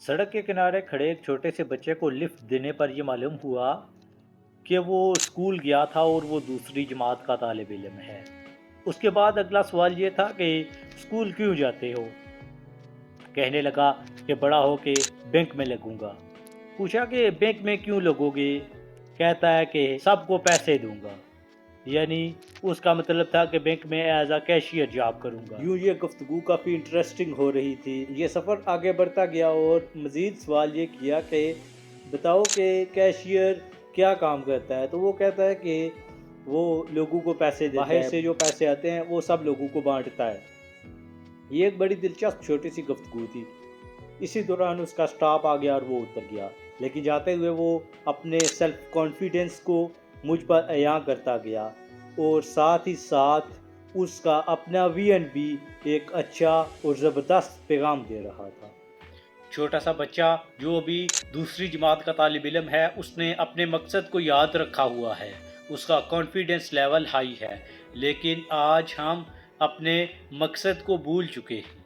سڑک کے کنارے کھڑے ایک چھوٹے سے بچے کو لفٹ دینے پر یہ معلوم ہوا کہ وہ اسکول گیا تھا اور وہ دوسری جماعت کا طالب علم ہے۔ اس کے بعد اگلا سوال یہ تھا کہ اسکول کیوں جاتے ہو؟ کہنے لگا کہ بڑا ہو کے بینک میں لگوں گا۔ پوچھا کہ بینک میں کیوں لگو گے؟ کہتا ہے کہ سب کو پیسے دوں گا، یعنی اس کا مطلب تھا کہ بینک میں ایز اے کیشیئر جاب کروں گا۔ یوں یہ گفتگو کافی انٹرسٹنگ ہو رہی تھی۔ یہ سفر آگے بڑھتا گیا اور مزید سوال یہ کیا کہ بتاؤ کہ کیشیئر کیا کام کرتا ہے؟ تو وہ کہتا ہے کہ وہ لوگوں کو پیسے دیتا ہے، باہر سے جو پیسے آتے ہیں وہ سب لوگوں کو بانٹتا ہے۔ یہ ایک بڑی دلچسپ چھوٹی سی گفتگو تھی۔ اسی دوران اس کا سٹاپ آ گیا اور وہ اتر گیا، لیکن جاتے ہوئے وہ اپنے سیلف کانفیڈنس کو مجھ پر عیاں کرتا گیا اور ساتھ ہی ساتھ اس کا اپنا وی این بھی ایک اچھا اور زبردست پیغام دے رہا تھا۔ چھوٹا سا بچہ جو ابھی دوسری جماعت کا طالب علم ہے، اس نے اپنے مقصد کو یاد رکھا ہوا ہے، اس کا کانفیڈنس لیول ہائی ہے، لیکن آج ہم اپنے مقصد کو بھول چکے ہیں۔